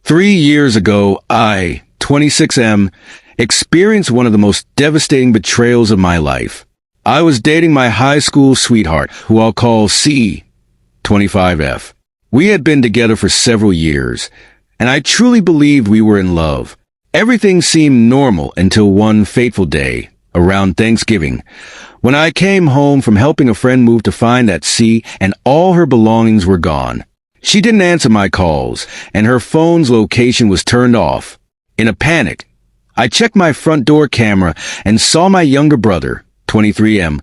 3 years ago, I, 26M, experienced one of the most devastating betrayals of my life. I was dating my high school sweetheart, who I'll call C, 25F. We had been together for several years, and I truly believed we were in love. Everything seemed normal until one fateful day, around Thanksgiving, when I came home from helping a friend move to find that C and all her belongings were gone. She didn't answer my calls, and her phone's location was turned off. In a panic, I checked my front door camera and saw my younger brother, 23M,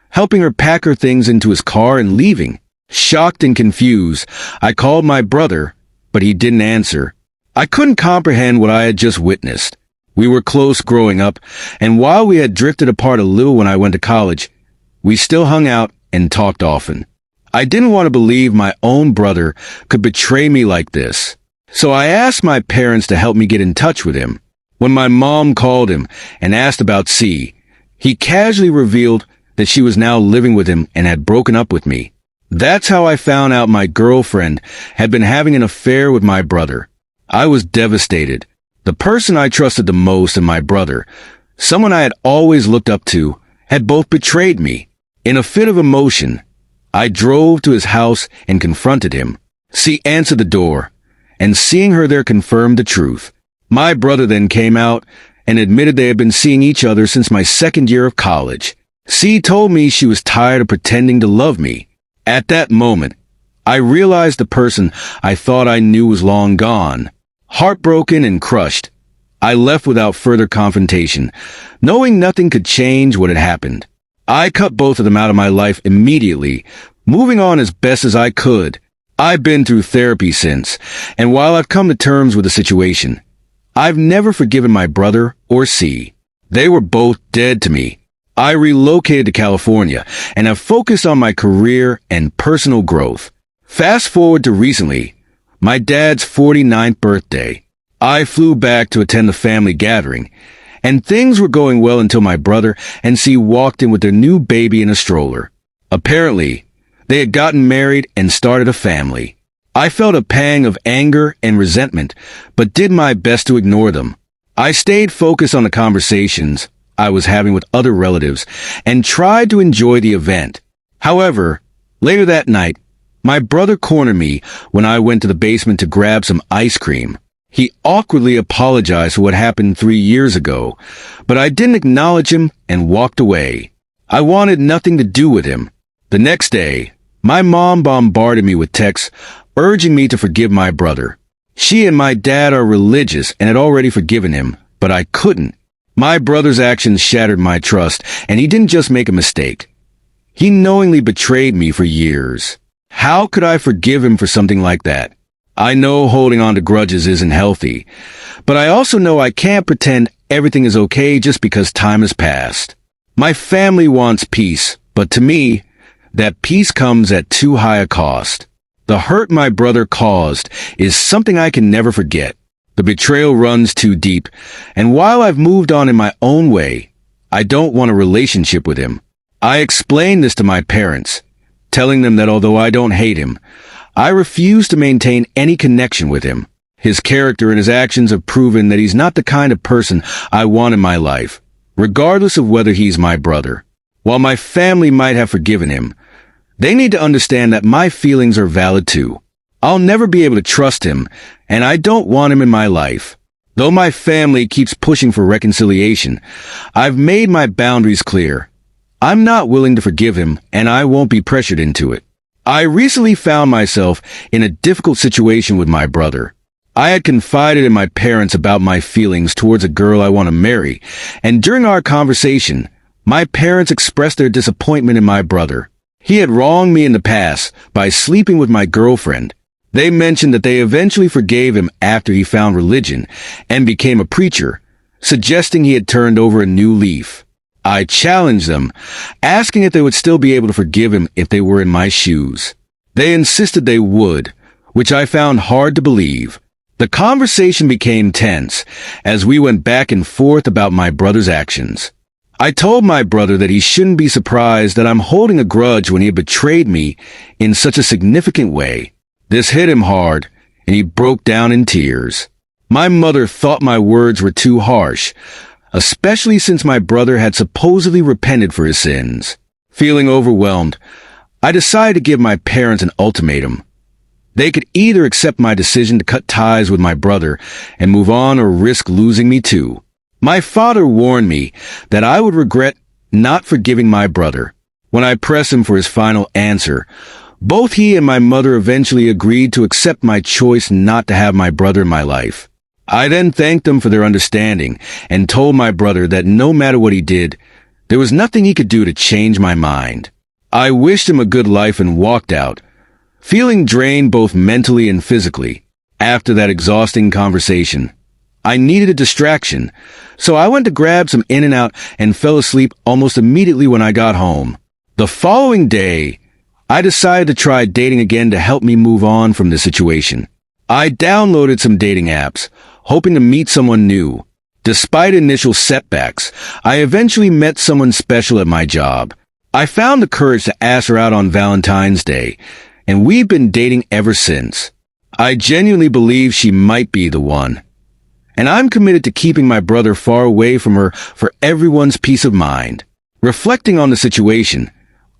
helping her pack her things into his car and leaving. Shocked and confused, I called my brother, but he didn't answer. I couldn't comprehend what I had just witnessed. We were close growing up, and while we had drifted apart a little when I went to college, we still hung out and talked often. I didn't want to believe my own brother could betray me like this, so I asked my parents to help me get in touch with him. When my mom called him and asked about C, he casually revealed that she was now living with him and had broken up with me. That's how I found out my girlfriend had been having an affair with my brother. I was devastated. The person I trusted the most and my brother, someone I had always looked up to, had both betrayed me. In a fit of emotion, I drove to his house and confronted him. C answered the door, and seeing her there confirmed the truth. My brother then came out and admitted they had been seeing each other since my second year of college. C told me she was tired of pretending to love me. At that moment, I realized the person I thought I knew was long gone. Heartbroken and crushed, I left without further confrontation, knowing nothing could change what had happened. I cut both of them out of my life immediately, moving on as best as I could. I've been through therapy since, and while I've come to terms with the situation, I've never forgiven my brother or C. They were both dead to me. I relocated to California and have focused on my career and personal growth. Fast forward to recently, my dad's 49th birthday. I flew back to attend the family gathering, and things were going well until my brother and C walked in with their new baby in a stroller. Apparently, they had gotten married and started a family. I felt a pang of anger and resentment, but did my best to ignore them. I stayed focused on the conversations I was having with other relatives and tried to enjoy the event. However, later that night, my brother cornered me when I went to the basement to grab some ice cream. He awkwardly apologized for what happened 3 years ago, but I didn't acknowledge him and walked away. I wanted nothing to do with him. The next day, my mom bombarded me with texts urging me to forgive my brother. She and my dad are religious and had already forgiven him, but I couldn't. My brother's actions shattered my trust, and he didn't just make a mistake. He knowingly betrayed me for years. How could I forgive him for something like that? I know holding on to grudges isn't healthy, but I also know I can't pretend everything is okay just because time has passed. My family wants peace, but to me, that peace comes at too high a cost. The hurt my brother caused is something I can never forget. The betrayal runs too deep, and while I've moved on in my own way, I don't want a relationship with him. I explained this to my parents, telling them that although I don't hate him, I refuse to maintain any connection with him. His character and his actions have proven that he's not the kind of person I want in my life, regardless of whether he's my brother. While my family might have forgiven him, they need to understand that my feelings are valid too. I'll never be able to trust him, and I don't want him in my life. Though my family keeps pushing for reconciliation, I've made my boundaries clear. I'm not willing to forgive him, and I won't be pressured into it. I recently found myself in a difficult situation with my brother. I had confided in my parents about my feelings towards a girl I want to marry, and during our conversation, my parents expressed their disappointment in my brother. He had wronged me in the past by sleeping with my girlfriend. They mentioned that they eventually forgave him after he found religion and became a preacher, suggesting he had turned over a new leaf. I challenged them, asking if they would still be able to forgive him if they were in my shoes. They insisted they would, which I found hard to believe. The conversation became tense as we went back and forth about my brother's actions. I told my brother that he shouldn't be surprised that I'm holding a grudge when he had betrayed me in such a significant way. This hit him hard, and he broke down in tears. My mother thought my words were too harsh, especially since my brother had supposedly repented for his sins. Feeling overwhelmed, I decided to give my parents an ultimatum. They could either accept my decision to cut ties with my brother and move on or risk losing me too. My father warned me that I would regret not forgiving my brother. When I pressed him for his final answer, both he and my mother eventually agreed to accept my choice not to have my brother in my life. I then thanked them for their understanding and told my brother that no matter what he did, there was nothing he could do to change my mind. I wished him a good life and walked out, feeling drained both mentally and physically. After that exhausting conversation, I needed a distraction, so I went to grab some In-N-Out and fell asleep almost immediately when I got home. The following day, I decided to try dating again to help me move on from the situation. I downloaded some dating apps, hoping to meet someone new. Despite initial setbacks, I eventually met someone special at my job. I found the courage to ask her out on Valentine's Day, and we've been dating ever since. I genuinely believe she might be the one, and I'm committed to keeping my brother far away from her for everyone's peace of mind. Reflecting on the situation,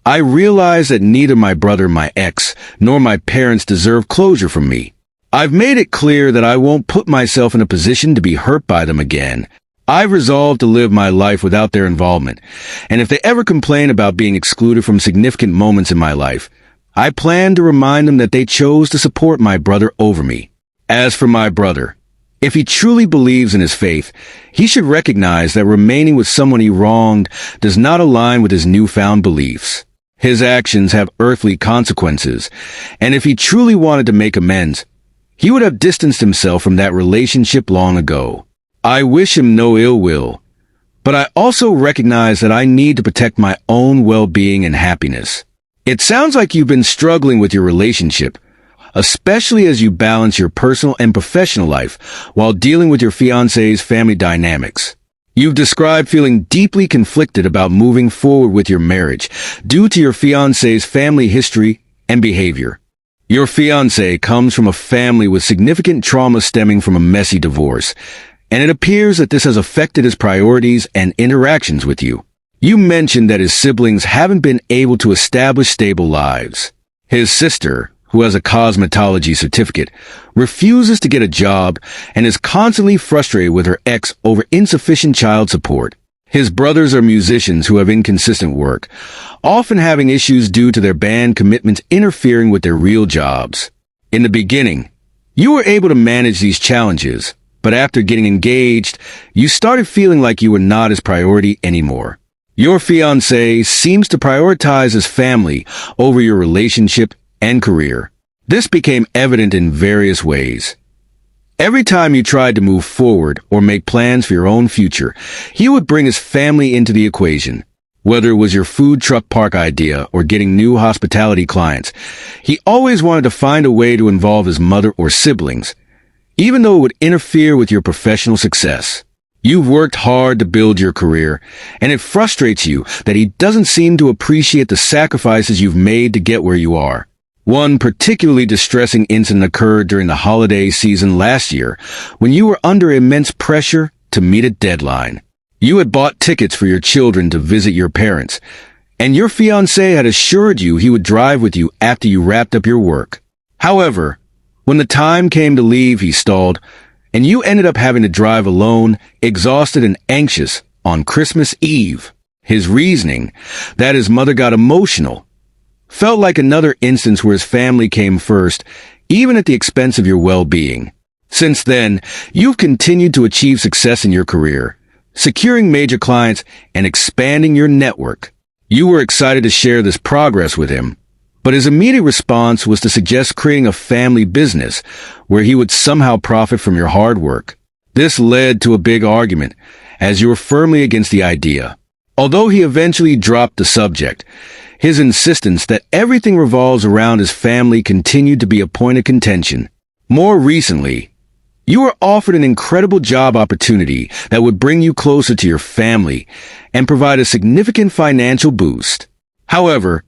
I realized that neither my brother, my ex, nor my parents deserve closure from me. I've made it clear that I won't put myself in a position to be hurt by them again. I've resolved to live my life without their involvement, and if they ever complain about being excluded from significant moments in my life, I plan to remind them that they chose to support my brother over me. As for my brother, if he truly believes in his faith, he should recognize that remaining with someone he wronged does not align with his newfound beliefs. His actions have earthly consequences, and if he truly wanted to make amends, he would have distanced himself from that relationship long ago. I wish him no ill will, but I also recognize that I need to protect my own well-being and happiness. It sounds like you've been struggling with your relationship, especially as you balance your personal and professional life while dealing with your fiancé's family dynamics. You've described feeling deeply conflicted about moving forward with your marriage due to your fiancé's family history and behavior. Your fiancé comes from a family with significant trauma stemming from a messy divorce, and it appears that this has affected his priorities and interactions with you. You mentioned that his siblings haven't been able to establish stable lives. His sister, who has a cosmetology certificate, refuses to get a job and is constantly frustrated with her ex over insufficient child support. His brothers are musicians who have inconsistent work, often having issues due to their band commitments interfering with their real jobs. In the beginning, you were able to manage these challenges, but after getting engaged, you started feeling like you were not his priority anymore. Your fiancé seems to prioritize his family over your relationship and career. This became evident in various ways. Every time you tried to move forward or make plans for your own future, he would bring his family into the equation. Whether it was your food truck park idea or getting new hospitality clients, he always wanted to find a way to involve his mother or siblings, even though it would interfere with your professional success. You've worked hard to build your career, and it frustrates you that he doesn't seem to appreciate the sacrifices you've made to get where you are. One particularly distressing incident occurred during the holiday season last year when you were under immense pressure to meet a deadline. You had bought tickets for your children to visit your parents, and your fiancé had assured you he would drive with you after you wrapped up your work. However, when the time came to leave, he stalled, and you ended up having to drive alone, exhausted and anxious, on Christmas Eve. His reasoning, that his mother got emotional, felt like another instance where his family came first, even at the expense of your well-being. Since then, you've continued to achieve success in your career, securing major clients and expanding your network. You were excited to share this progress with him, but his immediate response was to suggest creating a family business where he would somehow profit from your hard work. This led to a big argument, as you were firmly against the idea. Although he eventually dropped the subject, his insistence that everything revolves around his family continued to be a point of contention. More recently, you were offered an incredible job opportunity that would bring you closer to your family and provide a significant financial boost. However,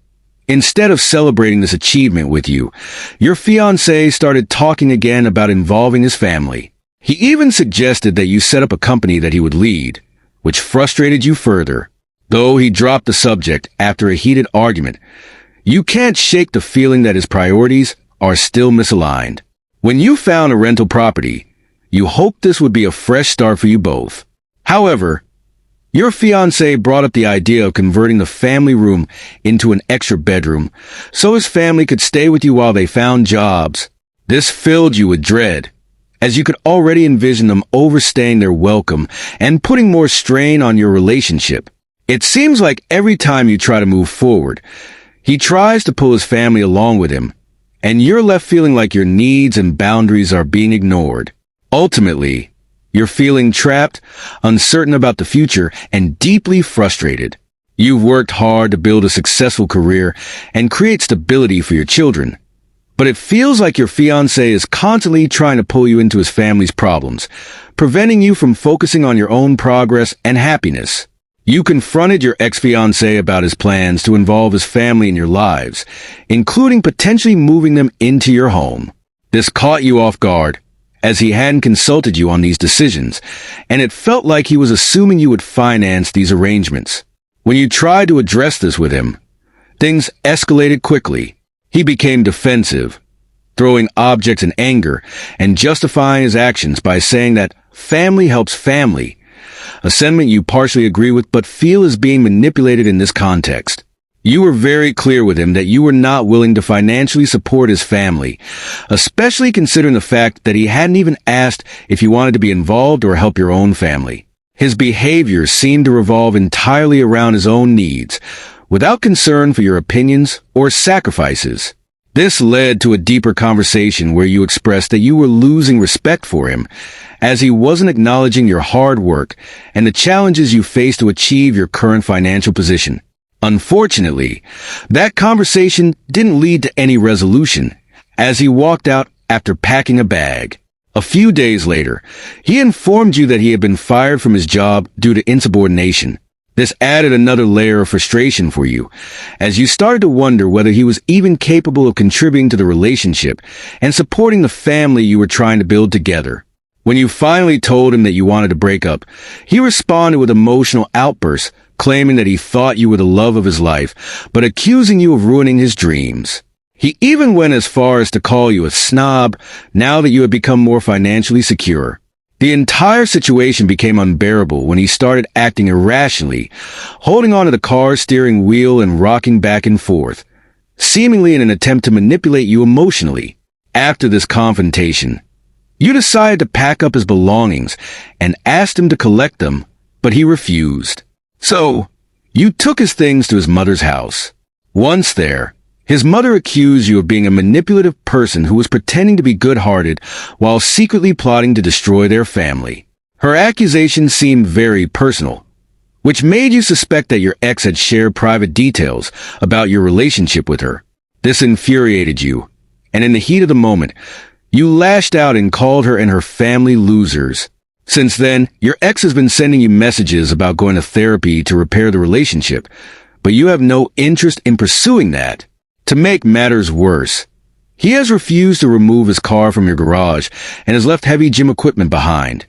instead of celebrating this achievement with you, your fiancé started talking again about involving his family. He even suggested that you set up a company that he would lead, which frustrated you further. Though he dropped the subject after a heated argument, you can't shake the feeling that his priorities are still misaligned. When you found a rental property, you hoped this would be a fresh start for you both. However, your fiancé brought up the idea of converting the family room into an extra bedroom so his family could stay with you while they found jobs. This filled you with dread, as you could already envision them overstaying their welcome and putting more strain on your relationship. It seems like every time you try to move forward, he tries to pull his family along with him, and you're left feeling like your needs and boundaries are being ignored. Ultimately, you're feeling trapped, uncertain about the future, and deeply frustrated. You've worked hard to build a successful career and create stability for your children, but it feels like your fiancé is constantly trying to pull you into his family's problems, preventing you from focusing on your own progress and happiness. You confronted your ex-fiancé about his plans to involve his family in your lives, including potentially moving them into your home. This caught you off guard, as he hadn't consulted you on these decisions, and it felt like he was assuming you would finance these arrangements. When you tried to address this with him, things escalated quickly. He became defensive, throwing objects in anger and justifying his actions by saying that family helps family, a sentiment you partially agree with but feel is being manipulated in this context. You were very clear with him that you were not willing to financially support his family, especially considering the fact that he hadn't even asked if you wanted to be involved or help your own family. His behavior seemed to revolve entirely around his own needs, without concern for your opinions or sacrifices. This led to a deeper conversation where you expressed that you were losing respect for him, as he wasn't acknowledging your hard work and the challenges you face to achieve your current financial position. Unfortunately, that conversation didn't lead to any resolution, as he walked out after packing a bag. A few days later, he informed you that he had been fired from his job due to insubordination. This added another layer of frustration for you, as you started to wonder whether he was even capable of contributing to the relationship and supporting the family you were trying to build together. When you finally told him that you wanted to break up, he responded with emotional outbursts, claiming that he thought you were the love of his life, but accusing you of ruining his dreams. He even went as far as to call you a snob now that you had become more financially secure. The entire situation became unbearable when he started acting irrationally, holding onto the car's steering wheel and rocking back and forth, seemingly in an attempt to manipulate you emotionally. After this confrontation, you decided to pack up his belongings and asked him to collect them, but he refused. So, you took his things to his mother's house. Once there, his mother accused you of being a manipulative person who was pretending to be good-hearted while secretly plotting to destroy their family. Her accusations seemed very personal, which made you suspect that your ex had shared private details about your relationship with her. This infuriated you, and in the heat of the moment, you lashed out and called her and her family losers. Since then, your ex has been sending you messages about going to therapy to repair the relationship, but you have no interest in pursuing that. To make matters worse, he has refused to remove his car from your garage and has left heavy gym equipment behind,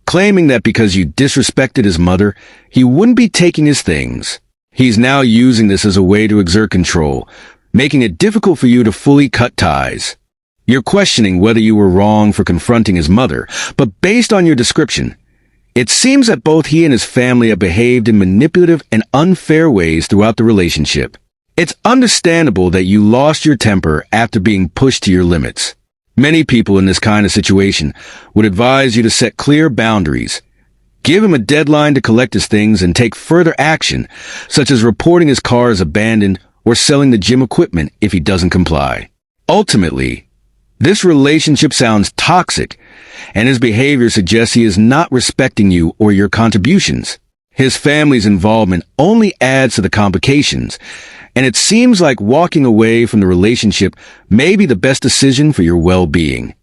claiming that because you disrespected his mother, he wouldn't be taking his things. He's now using this as a way to exert control, making it difficult for you to fully cut ties. You're questioning whether you were wrong for confronting his mother, but based on your description, it seems that both he and his family have behaved in manipulative and unfair ways throughout the relationship. It's understandable that you lost your temper after being pushed to your limits. Many people in this kind of situation would advise you to set clear boundaries. Give him a deadline to collect his things and take further action, such as reporting his car as abandoned or selling the gym equipment if he doesn't comply. Ultimately, this relationship sounds toxic, and his behavior suggests he is not respecting you or your contributions. His family's involvement only adds to the complications, and it seems like walking away from the relationship may be the best decision for your well-being.